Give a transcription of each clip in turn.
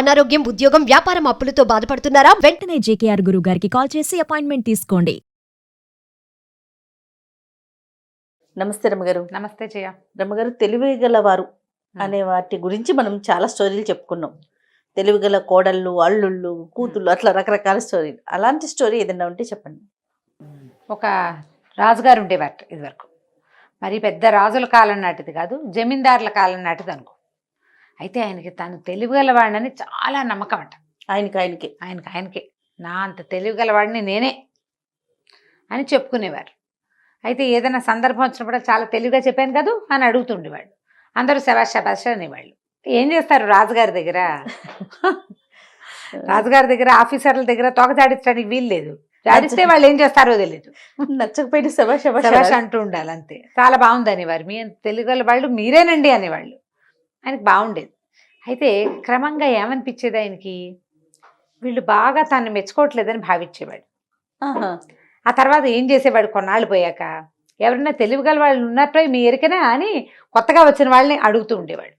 అనారోగ్యం, ఉద్యోగం, వ్యాపారం అప్పులతో బాధపడుతున్నారా? వెంటనే జేకేఆర్ గురువు గారికి కాల్ చేసి అపాయింట్మెంట్ తీసుకోండి. నమస్తే రమ్మగారు. నమస్తే జయ. రమ్మగారు, తెలివిగలవారు అనే వాటి గురించి మనం చాలా స్టోరీలు చెప్పుకున్నాం. తెలివిగల కోడళ్ళు, అల్లుళ్ళు, కూతుళ్ళు, అట్లా రకరకాల స్టోరీలు. అలాంటి స్టోరీ ఏదైనా ఉంటే చెప్పండి. ఒక రాజుగారు ఉండేవారు ఇదివరకు. మరి పెద్ద రాజుల కాలం నాటిది కాదు, జమీందారుల కాలం నాటిది అనుకో. అయితే ఆయనకి తను తెలివిగలవాడిని చాలా నమ్మకం అంట. ఆయనకే నా అంత తెలివిగలవాడిని నేనే అని చెప్పుకునేవారు. అయితే ఏదైనా సందర్భం వచ్చినప్పుడు చాలా తెలివిగా చెప్పాను కదూ అని అడుగుతుండేవాడు. అందరూ శబాష్ శబాష్ అనేవాళ్ళు. ఏం చేస్తారు రాజుగారి దగ్గర? రాజుగారి దగ్గర ఆఫీసర్ల దగ్గర తోక జాడించడానికి వీలు లేదు. జాడిస్తే వాళ్ళు ఏం చేస్తారో తెలియదు. నచ్చకపోయినా శబాష్ శబాష్ శబాష్ అంటూ ఉండాలి అంతే. చాలా బాగుంది అనేవారు. మీ తెలుగుగల వాళ్ళు మీరేనండి అనేవాళ్ళు. ఆయనకి బాగుండేది. అయితే క్రమంగా ఏమనిపించేది ఆయనకి, వీళ్ళు బాగా తను మెచ్చుకోవట్లేదని భావించేవాడు. ఆ తర్వాత ఏం చేసేవాడు, కొన్నాళ్ళు పోయాక ఎవరైనా తెలివిగల వాళ్ళు ఉన్నట్టు మీ ఎరికనా అని కొత్తగా వచ్చిన వాళ్ళని అడుగుతూ ఉండేవాడు.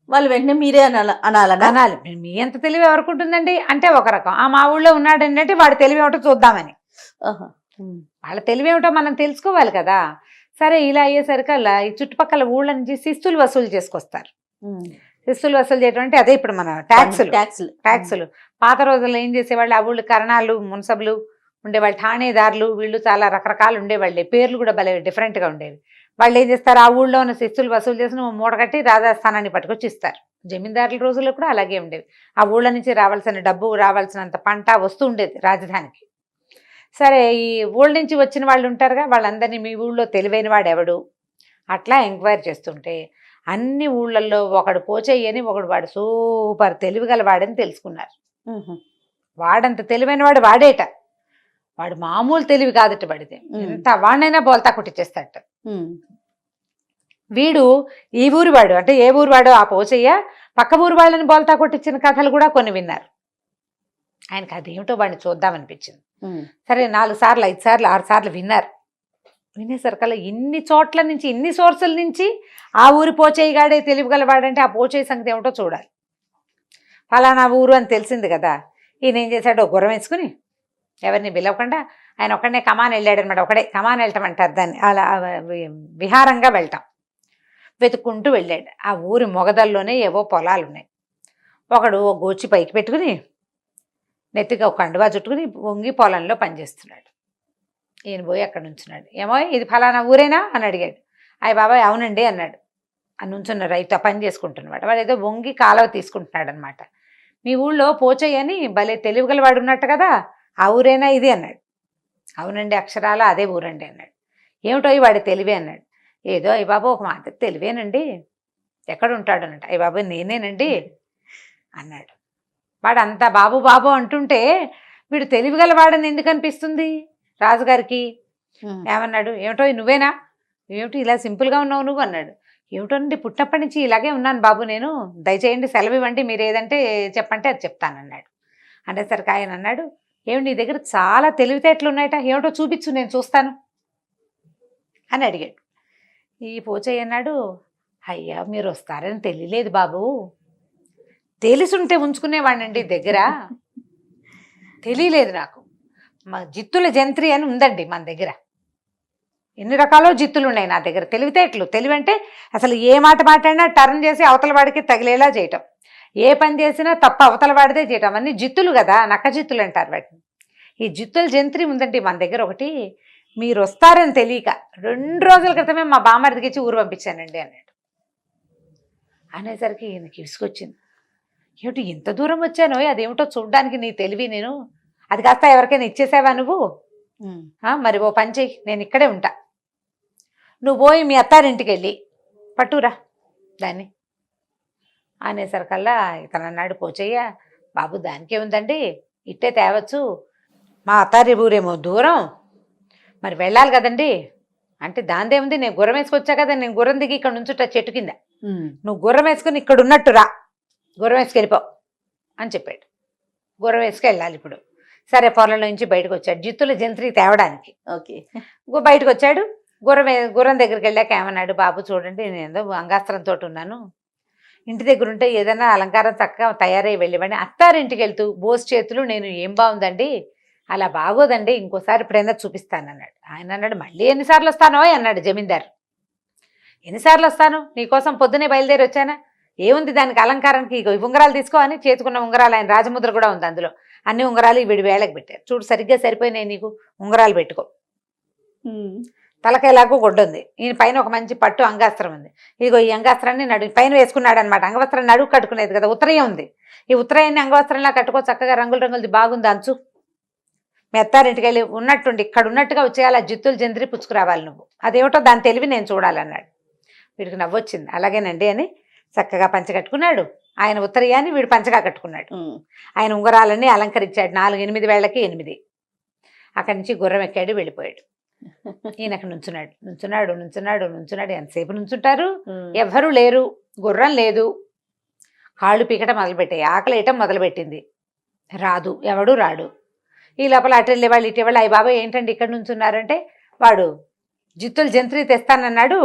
వాళ్ళు వెంటనే మీరే అనాలి. మీ ఎంత తెలివి ఎవరికి ఉంటుందండి అంటే ఒక రకం, ఆ మా ఊళ్ళో ఉన్నాడండి అంటే వాడు తెలివి ఏమిటో చూద్దామని. వాళ్ళ తెలివి ఏమిటో మనం తెలుసుకోవాలి కదా. సరే, ఇలా అయ్యేసరికల్లా ఈ చుట్టుపక్కల ఊళ్ళ నుంచి శిస్తులు వసూలు చేసుకొస్తారు. శిస్తులు వసూలు చేయడం అంటే అదే ఇప్పుడు మన ట్యాక్సులు. పాత రోజుల్లో ఏం చేసేవాళ్ళు, ఆ ఊళ్ళు కరణాలు, మున్సబులు ఉండేవాళ్ళు, ఠాణేదారులు, వీళ్ళు చాలా రకరకాలు ఉండేవాళ్ళే. పేర్లు కూడా భలే డిఫరెంట్గా ఉండేవి. వాళ్ళు ఏం చేస్తారు, ఆ ఊళ్ళో ఉన్న శిస్తులు వసూలు చేసిన మూట కట్టి రాజస్థానాన్ని పట్టుకొచ్చి ఇస్తారు. జమీందారుల రోజుల్లో కూడా అలాగే ఉండేవి. ఆ ఊళ్ళ నుంచి రావాల్సిన డబ్బు, రావాల్సినంత పంట వస్తూ ఉండేది రాజధానికి. సరే, ఈ ఊళ్ళ నుంచి వచ్చిన వాళ్ళు ఉంటారుగా, వాళ్ళందరినీ మీ ఊళ్ళో తెలివైన వాడు ఎవడు అట్లా ఎంక్వైరీ చేస్తుంటే అన్ని ఊళ్ళల్లో ఒకడు పోచయ్యని ఒకడు వాడు సూపర్ తెలివిగల వాడని తెలుసుకున్నారు. వాడంత తెలివైన వాడు వాడేట. వాడు మామూలు తెలివి కాదట. వాడితే ఎంత వాడినైనా బోల్తా కొట్టిచ్చేస్తాడట. వీడు ఈ ఊరి వాడు అంటే ఏ ఊరు వాడు ఆ పోచయ్య పక్క ఊరు వాళ్ళని బోల్తా కొట్టించిన కథలు కూడా కొన్ని విన్నారు. ఆయనకి అదేమిటో వాడిని చూద్దామనిపించింది. సరే, 4 సార్లు 5 సార్లు 6 సార్లు విన్నారు. వినేసరికల్లా ఇన్ని చోట్ల నుంచి, ఇన్ని సోర్సుల నుంచి ఆ ఊరి పోచయ్య గాడే తెలివిగలవాడంటే ఆ పోచయ్య సంగతి ఏమిటో చూడాలి. ఫలానా ఊరు అని తెలిసింది కదా. ఈయన ఏం చేశాడు, గుర్రం వేసుకుని ఎవరిని పిలవకుండా ఆయన ఒక్కడనే కమాన్ వెళ్ళాడనమాట. ఒకడే కమాన్ వెళ్ళటం అంటారు దాన్ని. అలా విహారంగా వెళ్ళటం వెతుక్కుంటూ వెళ్ళాడు. ఆ ఊరి మొగదల్లోనే ఏవో పొలాలు ఉన్నాయి. ఒకడు ఓ గోచి పైకి పెట్టుకుని నెత్తిగా ఒక కండువా చుట్టుకుని వంగి పొలంలో పనిచేస్తున్నాడు. ఈయన పోయి అక్కడ నుంచున్నాడు. ఏమో ఇది ఫలానా ఊరేనా అని అడిగాడు. అయ్య బాబాయ్ అవునండి అన్నాడు. ఆ నుంచున్న రైతు ఆ పని చేసుకుంటున్నాడు. వాడు ఏదో వంగి కాలువ తీసుకుంటున్నాడు అనమాట. మీ ఊళ్ళో పోచయ్య అని భలే తెలివిగలవాడు ఉన్నట్టు కదా, ఆ ఊరేనా ఇది అన్నాడు. అవునండి, అక్షరాల అదే ఊరండి అన్నాడు. ఏమిటో వాడి తెలివే అన్నాడు. ఏదో అయ్య బాబు ఒక మాట తెలివేనండి. ఎక్కడ ఉంటాడు అన్నట్టు. అయ్య బాబు నేనేనండి అన్నాడు. వాడు అంతా బాబు బాబు అంటుంటే వీడు తెలివిగలవాడని ఎందుకు అనిపిస్తుంది రాజుగారికి? ఏమన్నాడు, ఏమిటో నువ్వేనా, ఏమిటి ఇలా సింపుల్గా ఉన్నావు నువ్వు అన్నాడు. ఏమిటోనండి, పుట్టినప్పటి నుంచి ఇలాగే ఉన్నాను బాబు నేను, దయచేయండి సెలవు ఇవ్వండి, మీరు ఏదంటే చెప్పంటే అది చెప్తానన్నాడు. అనేసరికి ఆయన అన్నాడు, ఏమిటి నీ దగ్గర చాలా తెలివితేటలు ఉన్నాయట, ఏమిటో చూపించు నేను చూస్తాను అని అడిగాడు. ఈ పోచయ్య అన్నాడు, అయ్యా మీరు వస్తారని తెలియలేదు బాబు, తెలిసుంటే ఉంచుకునేవాడినండి దగ్గర, తెలియలేదు నాకు. మా జిత్తుల జంత్రి అని ఉందండి మన దగ్గర. ఎన్ని రకాలో జిత్తులు ఉన్నాయి నా దగ్గర. తెలివితేటలు, తెలివి అంటే అసలు ఏ మాట మాట్లాడినా టర్న్ చేసి అవతల వాడికి తగిలేలా చేయటం, ఏ పని చేసినా తప్ప అవతల వాడిదే చేయటం, అవన్నీ జిత్తులు కదా, నక్క జిత్తులు అంటారు వాటిని. ఈ జిత్తుల జంత్రి ఉందండి మన దగ్గర ఒకటి. మీరు వస్తారని తెలియక 2 రోజుల క్రితమే మా బామ్మర్దికి ఇచ్చి ఊరు పంపించానండి అన్నాడు. అనేసరికి ఈయనకి విసుకొచ్చింది. ఏమిటి ఇంత దూరం వచ్చాను, అదేమిటో చూడ్డానికి నీ తెలివి, నేను అది కాస్త ఎవరికైనా ఇచ్చేసావా నువ్వు? మరి ఓ పని చెయ్యి, నేను ఇక్కడే ఉంటా, నువ్వు పోయి మీ అత్తారింటికి వెళ్ళి పట్టురా దాన్ని అనేసరికల్లా ఇతను అన్నాడు పోచయ్య, బాబు దానికే ఉందండి, ఇట్టే తేవచ్చు, మా అత్తారి ఊరేమో దూరం, మరి వెళ్ళాలి కదండి అంటే దాందేముంది, నేను గుర్రం వేసుకొచ్చా కదా, నేను గుర్రం దిగి ఇక్కడ నుంచుంటా చెట్టు కింద, నువ్వు గుర్రం వేసుకుని ఇక్కడ ఉన్నట్టు రా, గుర్రం వేసుకెళ్ళిపో అని చెప్పాడు. గుర్రం వేసుకెళ్ళాలి ఇప్పుడు. సరే, పొలంలో నుంచి బయటకు వచ్చాడు జిత్తుల జంత్రి తేవడానికి. ఓకే, బయటకు వచ్చాడు. గుర్రం దగ్గరికి వెళ్ళాక ఏమన్నాడు, బాబు చూడండి నేను ఏదో అంగాస్త్రంతో ఉన్నాను, ఇంటి దగ్గర ఉంటే ఏదైనా అలంకారం చక్కగా తయారై వెళ్ళేవాడిని. అత్తారింటికి వెళ్తూ బోస్ చేతులు నేను ఏం బాగుందండి, అలా బాగోదండి, ఇంకోసారి ఎప్పుడైనా చూపిస్తానన్నాడు. ఆయన అన్నాడు, మళ్ళీ ఎన్నిసార్లు వస్తానో అన్నాడు జమీందారు. ఎన్నిసార్లు వస్తాను, నీకోసం పొద్దునే బయలుదేరి వచ్చానా, ఏముంది దానికి అలంకారానికి, ఇగో ఈ ఉంగరాలు తీసుకో అని చేతుకున్న ఉంగరాలు, ఆయన రాజముద్ర కూడా ఉంది అందులో, అన్ని ఉంగరాలు వీడి వేళకు పెట్టారు. చూడు సరిగ్గా సరిపోయినాయి నీకు, ఉంగరాలు పెట్టుకో. తలకేలాకు గుడ్డ ఉంది, ఈయన పైన ఒక మంచి పట్టు అంగాస్త్రం ఉంది, ఇదిగో ఈ అంగాస్త్రాన్ని పైన వేసుకున్నాడు అనమాట. అంగవస్త్రం నడువు కట్టుకునేది కదా, ఉత్తరయం ఉంది, ఈ ఉత్తరయాన్ని అంగవస్త్రంలా కట్టుకో, చక్కగా రంగులు రంగులది బాగుంది అంచు. మీ అత్తారింటికి వెళ్ళి ఉన్నట్టుండి ఇక్కడ ఉన్నట్టుగా వచ్చేయాలి, ఆ జిత్తులు జంత్రి పుచ్చుకురావాలి నువ్వు, అదేమిటో దాని తెలివి నేను చూడాలన్నాడు. వీడికి నవ్వొచ్చింది. అలాగేనండి అని చక్కగా పంచ కట్టుకున్నాడు. ఆయన ఉత్తరయాన్ని వీడు పంచగా కట్టుకున్నాడు. ఆయన ఉంగరాలన్నీ అలంకరించాడు. 4-8 వేళ్లకి 8. అక్కడి నుంచి గుర్రం ఎక్కాడు, వెళ్ళిపోయాడు. ఈయన అక్కడ నుంచున్నాడు. ఎంతసేపు నుంచుంటారు, ఎవ్వరూ లేరు, గుర్రం లేదు, కాళ్ళు పీకటం మొదలుపెట్టాయి, ఆకలి వేయటం మొదలుపెట్టింది, రాదు, ఎవడూ రాడు. ఈ లోపల అటు వెళ్ళేవాళ్ళు ఇటు వాళ్ళు, అయ్య బాబాయ్ ఏంటండి ఇక్కడ నుంచున్నారంటే, వాడు జిత్తులు జంత్రి తెస్తానన్నాడు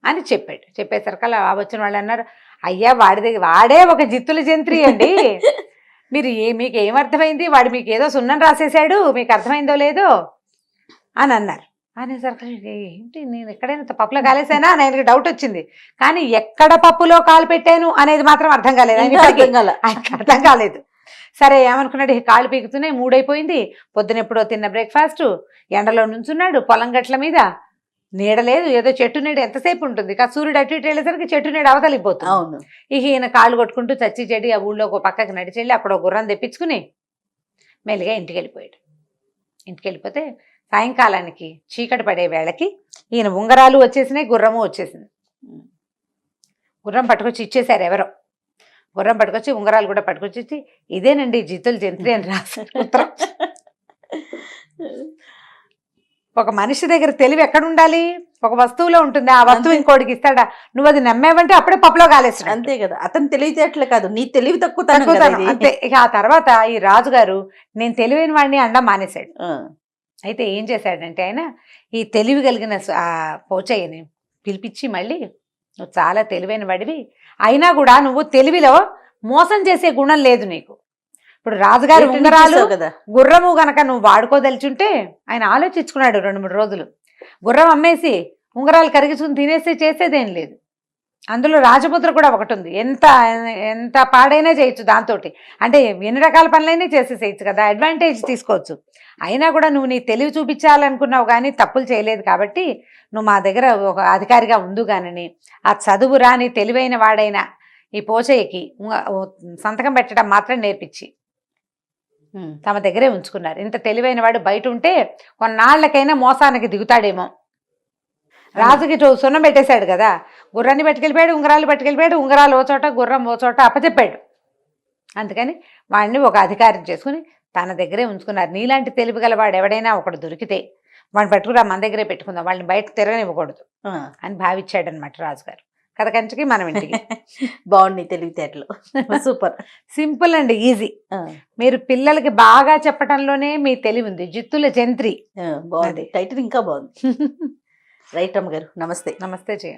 అని చెప్పాడు. చెప్పేసరికల్లా వచ్చిన వాళ్ళు అన్నారు, అయ్యా వాడే ఒక జిత్తుల జంత్రి అండి, మీరు మీకు ఏమర్థమైంది, వాడు మీకు ఏదో సున్నం రాసేసాడు, మీకు అర్థమైందో లేదో అని అన్నారు. అనేసరికి ఏంటి నేను ఎక్కడైనా పప్పులో కాలేసానా అని ఆయనకి డౌట్ వచ్చింది. కానీ ఎక్కడ పప్పులో కాలు పెట్టాను అనేది మాత్రం అర్థం కాలేదు, ఆయనకి అర్థం కాలేదు. సరే ఏమనుకున్నాడు, కాళ్ళు పీకుతున్నాయి, 3 అయిపోయింది, పొద్దునెప్పుడో తిన్న బ్రేక్ఫాస్ట్, ఎండలో నుంచున్నాడు, పొలం గట్ల మీద నీడ లేదు, ఏదో చెట్టు నీడ ఎంతసేపు ఉంటుంది, సూర్యుడు అటు ఇటు వెళ్ళేసరికి చెట్టు నీడ అవతలిపోతుంది. అవును. ఇక ఈయన కాళ్ళు కొట్టుకుంటూ చచ్చి చెడి ఆ ఊళ్ళో ఒక పక్కకి నడిచి వెళ్ళి అక్కడ ఒక గుర్రం తెప్పించుకుని మెల్లిగా ఇంటికి వెళ్ళిపోతే సాయంకాలానికి చీకటి పడే వేళకి ఈయన ఉంగరాలు వచ్చేసినాయి, గుర్రము వచ్చేసింది. గుర్రం పట్టుకొచ్చి ఇచ్చేశారు ఎవరో, గుర్రం పట్టుకొచ్చి ఉంగరాలు కూడా పట్టుకొచ్చి, ఇదేనండి జిత్తులు జంత్రి అని రాశారు ఉత్తరం. ఒక మనిషి దగ్గర తెలివి ఎక్కడ ఉండాలి, ఒక వస్తువులో ఉంటుంది, ఆ వస్తువు ఇంకోటికి ఇస్తాడా, నువ్వు అది నమ్మేవంటే అప్పుడే పప్పులో కాలేస్తాడు. అంతే కదా, అతను తెలివితేటలు కాదు, నీ తెలివి తక్కువ అంతే. ఇక ఆ తర్వాత ఈ రాజుగారు నేను తెలివైన వాడిని అండం మానేశాడు. అయితే ఏం చేశాడంటే ఆయన ఈ తెలివి కలిగిన ఆ పోచయ్యని పిలిపించి, మళ్ళీ నువ్వు చాలా తెలివైన వాడివి, అయినా కూడా నువ్వు తెలివిలో మోసం చేసే గుణం లేదు నీకు. ఇప్పుడు రాజుగారి ఉంగరాలు గుర్రము గనక నువ్వు వాడుకోదలుచుంటే, ఆయన ఆలోచించుకున్నాడు 2-3 రోజులు. గుర్రం అమ్మేసి ఉంగరాలు కరిగించుకుని తినేసి చేసేదేం లేదు. అందులో రాజముద్ర కూడా ఒకటి ఉంది, ఎంత పాడైనా చేయొచ్చు దాంతో, అంటే ఎన్ని రకాల పనులైనా చేసేసేయచ్చు కదా, అడ్వాంటేజ్ తీసుకోవచ్చు. అయినా కూడా నువ్వు నీ తెలివి చూపించాలనుకున్నావు కానీ తప్పులు చేయలేదు కాబట్టి నువ్వు మా దగ్గర ఒక అధికారిగా ఉండు గానని ఆ చదువు రాని తెలివైన వాడైన ఈ పోచయ్యకి సంతకం పెట్టడం మాత్రం నేర్పించి తమ దగ్గరే ఉంచుకున్నారు. ఇంత తెలివైన వాడు బయట ఉంటే కొన్నాళ్లకైనా మోసానికి దిగుతాడేమో. రాజుకి సున్నం పెట్టేశాడు కదా, గుర్రాన్ని పట్టుకెళ్ళిపోయాడు, ఉంగరాలు పట్టుకెళ్ళిపోయాడు, ఉంగరాలు ఓ చోట గుర్రం ఓ చోట అప్పచెప్పాడు. అందుకని వాడిని ఒక అధికారం చేసుకుని తన దగ్గరే ఉంచుకున్నారు. నీలాంటి తెలివి గల వాడు ఎవడైనా ఒకడు దొరికితే వాడిని పట్టుకురా, మన దగ్గరే పెట్టుకుందాం, వాళ్ళని బయట తిరగనివ్వకూడదు అని భావించాడు అనమాట రాజుగారు. కథ కంచికి మనం ఇంటికి. బాగుంది తెలివితేటలు, సూపర్, సింపుల్ అండ్ ఈజీ. మీరు పిల్లలకి బాగా చెప్పటంలోనే మీ తెలివి ఉంది. జిత్తుల జంత్రి బాగుంది, టైటిల్ ఇంకా బాగుంది. రైట్ అమ్మగారు, నమస్తే. నమస్తే జయ.